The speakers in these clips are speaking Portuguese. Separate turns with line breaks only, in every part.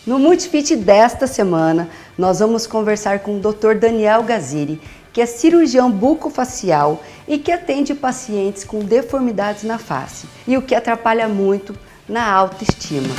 No Multifit desta semana, nós vamos conversar com o Dr. Daniel Gazziri, que é cirurgião bucofacial e que atende pacientes com deformidades na face, e o que atrapalha muito na autoestima.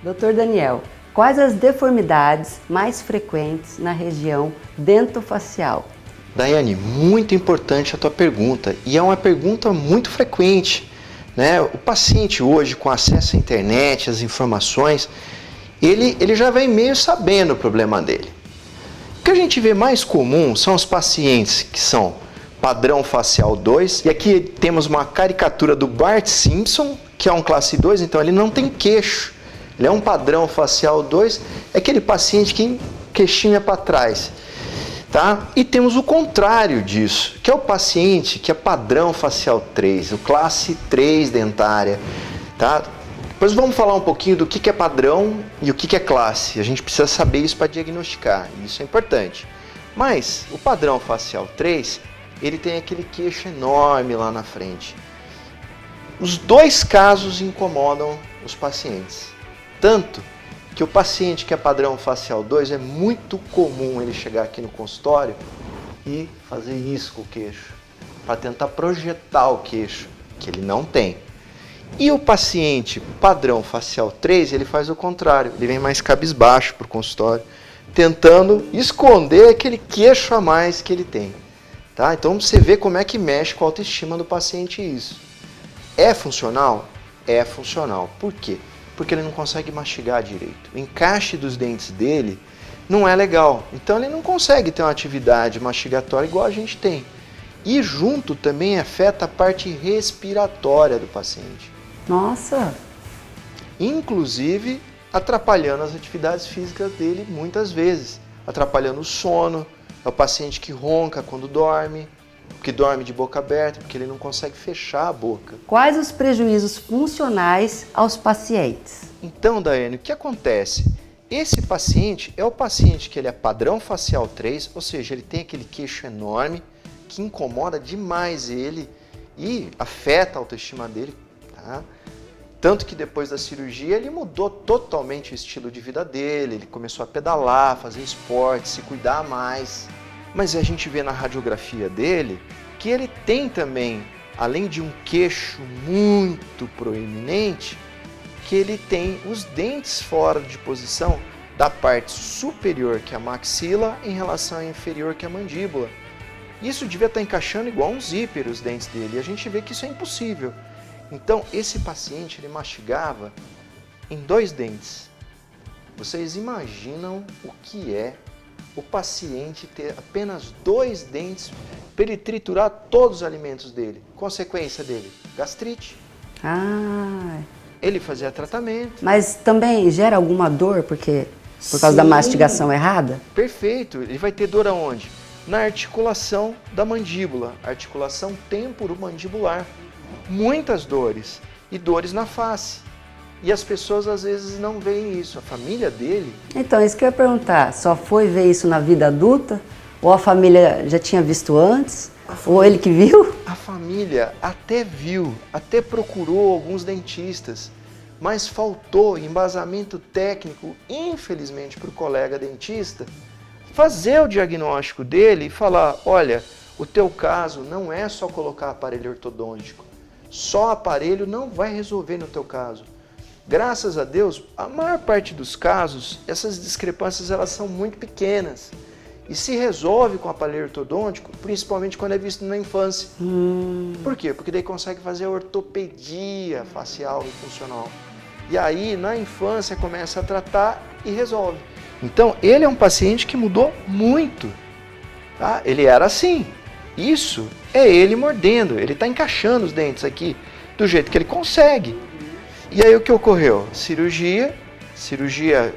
Dr. Daniel, quais as deformidades mais frequentes na região dentofacial?
Daiane, muito importante a tua pergunta, e é uma pergunta muito frequente, né? O paciente hoje, com acesso à internet, às informações, ele já vem meio sabendo o problema dele. O que a gente vê mais comum são os pacientes que são padrão facial 2, e aqui temos uma caricatura do Bart Simpson, que é um classe 2, então ele não tem queixo. Ele é um padrão facial 2, é aquele paciente que queixinho é para trás. Tá? E temos o contrário disso, que é o paciente que é padrão facial 3, o classe 3 dentária. Tá? Depois vamos falar um pouquinho do que é padrão e o que é classe. A gente precisa saber isso para diagnosticar, isso é importante. Mas o padrão facial 3, ele tem aquele queixo enorme lá na frente. Os dois casos incomodam os pacientes. Tanto que o paciente que é padrão facial 2 é muito comum ele chegar aqui no consultório e fazer isso com o queixo, para tentar projetar o queixo, que ele não tem. E o paciente padrão facial 3, ele faz o contrário, ele vem mais cabisbaixo para o consultório, tentando esconder aquele queixo a mais que ele tem. Tá? Então você vê como é que mexe com a autoestima do paciente isso. É funcional? É funcional. Por quê? Porque ele não consegue mastigar direito. O encaixe dos dentes dele não é legal. Então ele não consegue ter uma atividade mastigatória igual a gente tem. E junto também afeta a parte respiratória do paciente.
Nossa!
Inclusive atrapalhando as atividades físicas dele muitas vezes. Atrapalhando o sono, é o paciente que ronca quando dorme, que dorme de boca aberta, porque ele não consegue fechar a boca.
Quais os prejuízos funcionais aos pacientes?
Então, Daiane, o que acontece? Esse paciente é o paciente que ele é padrão facial 3, ou seja, ele tem aquele queixo enorme que incomoda demais ele e afeta a autoestima dele. Tá? Tanto que depois da cirurgia ele mudou totalmente o estilo de vida dele, ele começou a pedalar, fazer esporte, se cuidar mais. Mas a gente vê na radiografia dele que ele tem também, além de um queixo muito proeminente, que ele tem os dentes fora de posição da parte superior, que é a maxila, em relação à inferior, que é a mandíbula. Isso devia estar encaixando igual um zíper os dentes dele, e a gente vê que isso é impossível. Então, esse paciente, ele mastigava em 2 dentes. Vocês imaginam o que é o paciente ter apenas 2 dentes para ele triturar todos os alimentos dele? Consequência dele, gastrite.
Ah,
Ele fazia tratamento.
mas também gera alguma dor por causa da mastigação errada?
Perfeito. Ele vai ter dor aonde? Na articulação da mandíbula, articulação temporomandibular. Muitas dores e dores na face. E as pessoas às vezes não veem isso. A família dele...
Então, isso que eu ia perguntar, só foi ver isso na vida adulta? Ou a família já tinha visto antes? Ou ele que viu?
A família até viu, até procurou alguns dentistas, mas faltou embasamento técnico, infelizmente, para o colega dentista, fazer o diagnóstico dele e falar, olha, o teu caso não é só colocar aparelho ortodôntico, só aparelho não vai resolver no teu caso. Graças a Deus, a maior parte dos casos, essas discrepâncias elas são muito pequenas e se resolve com aparelho ortodôntico, principalmente quando é visto na infância. Por quê? Porque daí consegue fazer a ortopedia facial e funcional. E aí, na infância, começa a tratar e resolve. Então, ele é um paciente que mudou muito. Tá? Ele era assim. Isso é ele mordendo, ele está encaixando os dentes aqui do jeito que ele consegue. E aí o que ocorreu? Cirurgia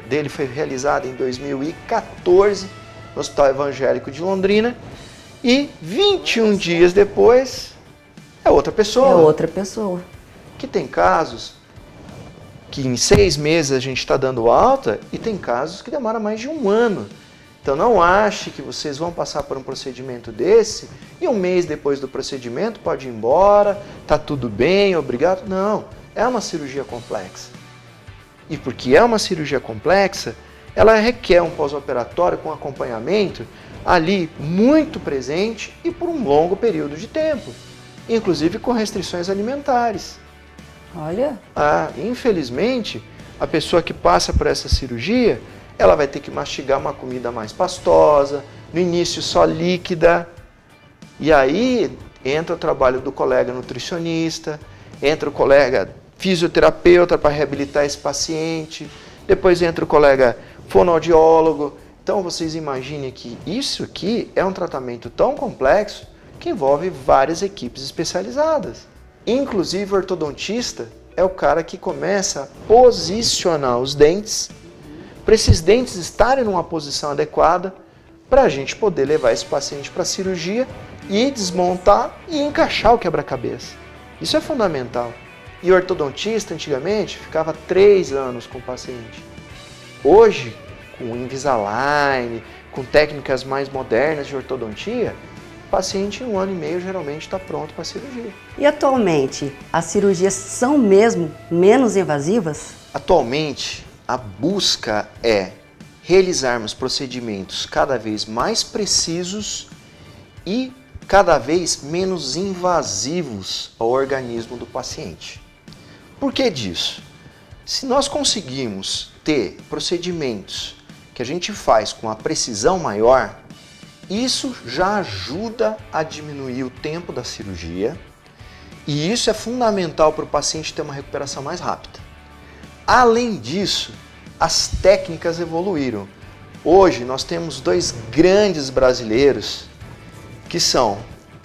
dele foi realizada em 2014 no Hospital Evangélico de Londrina e 21 dias depois é outra pessoa.
É outra pessoa.
Que tem casos que em 6 meses a gente está dando alta e tem casos que demora mais de 1 ano. Então não ache que vocês vão passar por um procedimento desse e um mês depois do procedimento pode ir embora, tá tudo bem, obrigado. Não, é uma cirurgia complexa. E porque é uma cirurgia complexa, ela requer um pós-operatório com acompanhamento ali muito presente e por um longo período de tempo, inclusive com restrições alimentares.
Olha.
Infelizmente, a pessoa que passa por essa cirurgia, ela vai ter que mastigar uma comida mais pastosa, no início só líquida, e aí entra o trabalho do colega nutricionista, entra o colega fisioterapeuta para reabilitar esse paciente, depois entra o colega fonoaudiólogo. Então vocês imaginem que isso aqui é um tratamento tão complexo que envolve várias equipes especializadas. Inclusive o ortodontista é o cara que começa a posicionar os dentes, para esses dentes estarem numa posição adequada, para a gente poder levar esse paciente para a cirurgia e desmontar e encaixar o quebra-cabeça. Isso é fundamental. E o ortodontista, antigamente, ficava 3 anos com o paciente. Hoje, com Invisalign, com técnicas mais modernas de ortodontia, o paciente em 1 ano e meio geralmente está pronto para a cirurgia.
E atualmente, as cirurgias são mesmo menos invasivas?
Atualmente, a busca é realizarmos procedimentos cada vez mais precisos e cada vez menos invasivos ao organismo do paciente. Por que disso? Se nós conseguimos ter procedimentos que a gente faz com a precisão maior, isso já ajuda a diminuir o tempo da cirurgia e isso é fundamental para o paciente ter uma recuperação mais rápida. Além disso, as técnicas evoluíram. Hoje nós temos 2 grandes brasileiros que são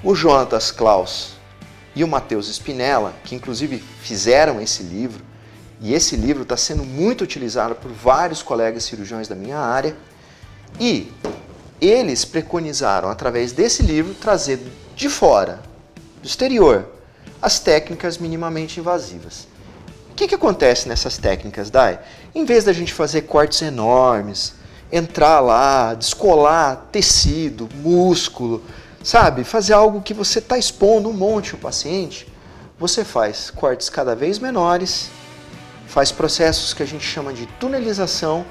o Jonatas Klaus e o Matheus Spinella, que inclusive fizeram esse livro, e esse livro está sendo muito utilizado por vários colegas cirurgiões da minha área, e eles preconizaram, através desse livro, trazer de fora, do exterior, as técnicas minimamente invasivas. O que acontece nessas técnicas, Dai? Em vez da gente fazer cortes enormes, entrar lá, descolar tecido, músculo, sabe? Fazer algo que você está expondo um monte o paciente, você faz cortes cada vez menores, faz processos que a gente chama de tunelização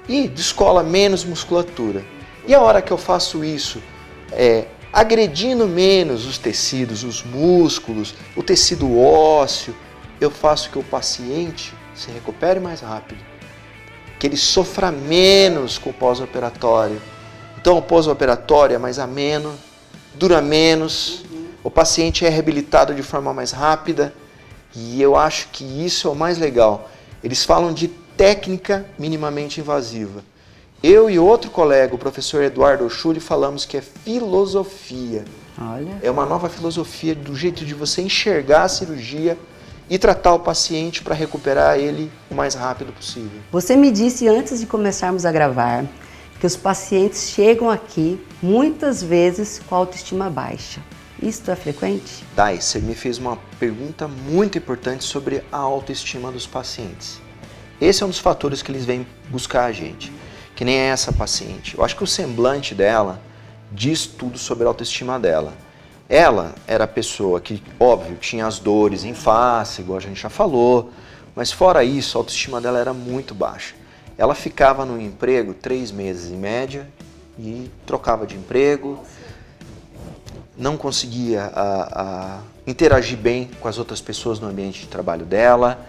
e descola menos musculatura. E a hora que eu faço isso, agredindo menos os tecidos, os músculos, o tecido ósseo, eu faço que o paciente se recupere mais rápido, que ele sofra menos com o pós-operatório. Então o pós-operatório é mais ameno, dura menos, o paciente é reabilitado de forma mais rápida e eu acho que isso é o mais legal. Eles falam de técnica minimamente invasiva. Eu e outro colega, o professor Eduardo Oshuli, falamos que é filosofia.
Olha.
É uma nova filosofia do jeito de você enxergar a cirurgia e tratar o paciente para recuperar ele o mais rápido possível.
Você me disse antes de começarmos a gravar que os pacientes chegam aqui muitas vezes com a autoestima baixa. Isso é frequente?
Dai, você me fez uma pergunta muito importante sobre a autoestima dos pacientes. Esse é um dos fatores que eles vêm buscar a gente, que nem é essa paciente. Eu acho que o semblante dela diz tudo sobre a autoestima dela. Ela era a pessoa que, óbvio, tinha as dores em face, igual a gente já falou, mas fora isso, a autoestima dela era muito baixa. Ela ficava no emprego 3 meses em média e trocava de emprego, não conseguia interagir bem com as outras pessoas no ambiente de trabalho dela,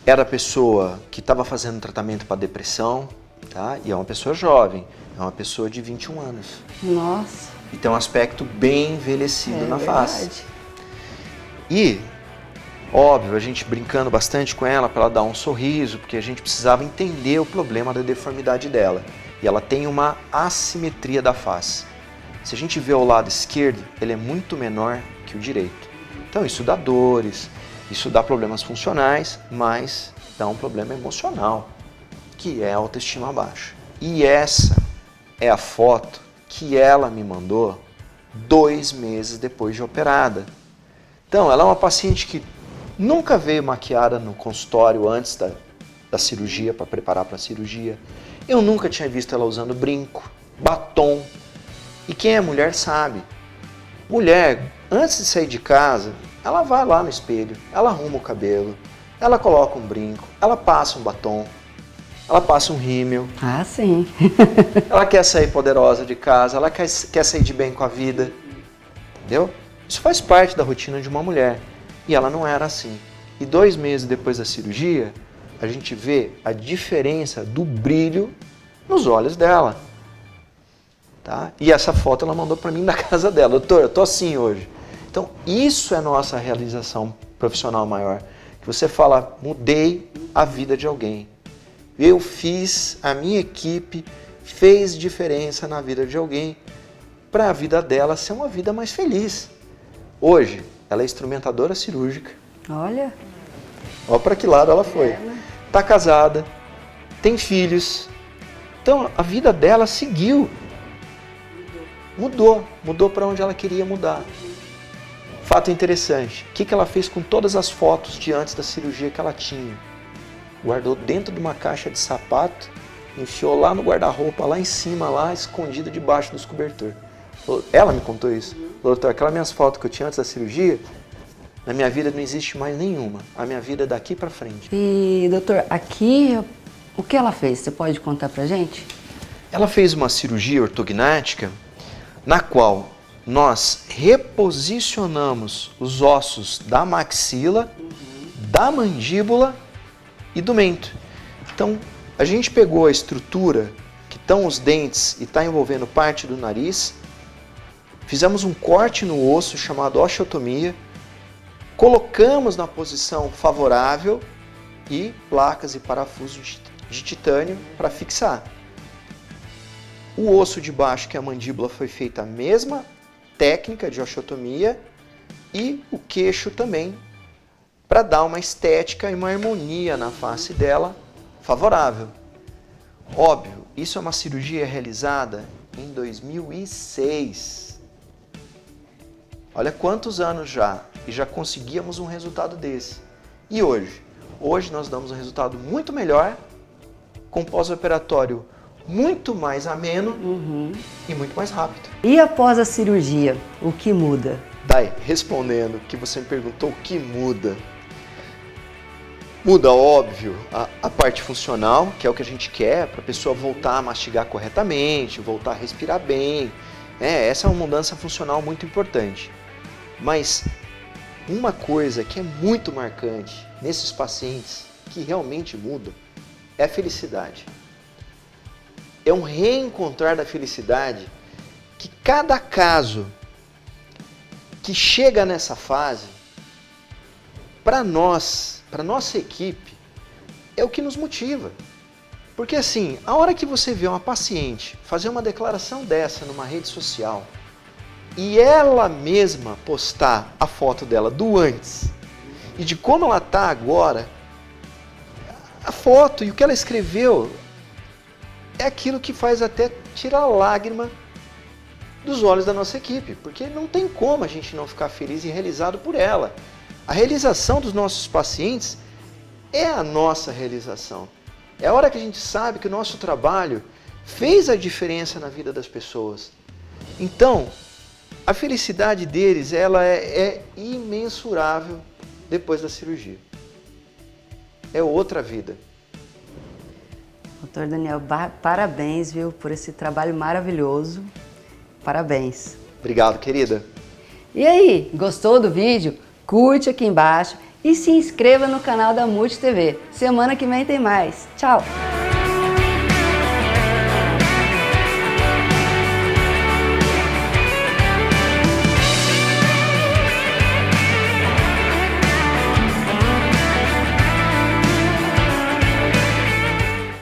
era a pessoa que estava fazendo tratamento para depressão, tá? E é uma pessoa jovem, é uma pessoa de 21 anos.
Nossa.
E tem um aspecto bem envelhecido na face. E, óbvio, a gente brincando bastante com ela para ela dar um sorriso, porque a gente precisava entender o problema da deformidade dela. E ela tem uma assimetria da face. Se a gente vê o lado esquerdo, ele é muito menor que o direito. Então isso dá dores, isso dá problemas funcionais, mas dá um problema emocional, que é a autoestima baixa. E essa é a foto que ela me mandou 2 meses depois de operada. Então, ela é uma paciente que nunca veio maquiada no consultório antes da cirurgia, para preparar para a cirurgia. Eu nunca tinha visto ela usando brinco. batom. E quem é mulher sabe. Mulher, antes de sair de casa, ela vai lá no espelho, ela arruma o cabelo, ela coloca um brinco, ela passa um batom, ela passa um rímel.
Ah, sim.
Ela quer sair poderosa de casa, ela quer sair de bem com a vida. Entendeu? Isso faz parte da rotina de uma mulher. E ela não era assim. E 2 meses depois da cirurgia, a gente vê a diferença do brilho nos olhos dela. Tá? E essa foto ela mandou para mim da casa dela. Doutor, eu tô assim hoje. Então, isso é nossa realização profissional maior. Que você fala, mudei a vida de alguém. Eu fiz, a minha equipe fez diferença na vida de alguém para a vida dela ser uma vida mais feliz. Hoje, ela é instrumentadora cirúrgica.
Olha.
Olha para que lado ela foi. Está casada, tem filhos. Então, a vida dela seguiu. Mudou para onde ela queria mudar. Fato interessante, o que ela fez com todas as fotos de antes da cirurgia que ela tinha? Guardou dentro de uma caixa de sapato, enfiou lá no guarda-roupa, lá em cima, lá escondido debaixo dos cobertores. Ela me contou isso. Doutor, aquelas minhas fotos que eu tinha antes da cirurgia, na minha vida não existe mais nenhuma. A minha vida é daqui para frente.
E, doutor, aqui, o que ela fez? Você pode contar pra gente?
Ela fez uma cirurgia ortognática na qual nós reposicionamos os ossos da maxila, da mandíbula e do mento. Então, a gente pegou a estrutura que estão os dentes e está envolvendo parte do nariz, fizemos um corte no osso chamado osteotomia, colocamos na posição favorável e placas e parafusos de titânio para fixar. O osso de baixo, que é a mandíbula, foi feita a mesma técnica de osteotomia e o queixo também, para dar uma estética e uma harmonia na face dela favorável. Óbvio, isso é uma cirurgia realizada em 2006. Olha quantos anos já, e já conseguíamos um resultado desse. E hoje? Hoje nós damos um resultado muito melhor, com pós-operatório muito mais ameno e muito mais rápido.
E após a cirurgia, o que muda?
Dai, respondendo que você me perguntou o que muda. Muda, óbvio, a parte funcional, que é o que a gente quer, para a pessoa voltar a mastigar corretamente, voltar a respirar bem. Essa é uma mudança funcional muito importante. Mas uma coisa que é muito marcante nesses pacientes, que realmente mudam, é a felicidade. É um reencontrar da felicidade que cada caso que chega nessa fase, para nós, para nossa equipe, é o que nos motiva. Porque assim, a hora que você vê uma paciente fazer uma declaração dessa numa rede social e ela mesma postar a foto dela do antes e de como ela está agora, a foto e o que ela escreveu é aquilo que faz até tirar a lágrima dos olhos da nossa equipe, porque não tem como a gente não ficar feliz e realizado por ela. A realização dos nossos pacientes é a nossa realização. É a hora que a gente sabe que o nosso trabalho fez a diferença na vida das pessoas. Então, a felicidade deles ela é imensurável depois da cirurgia. É outra vida.
Doutor Daniel, parabéns, viu, por esse trabalho maravilhoso. Parabéns.
Obrigado, querida.
E aí, gostou do vídeo? Curte aqui embaixo e se inscreva no canal da Multi TV. Semana que vem tem mais. Tchau!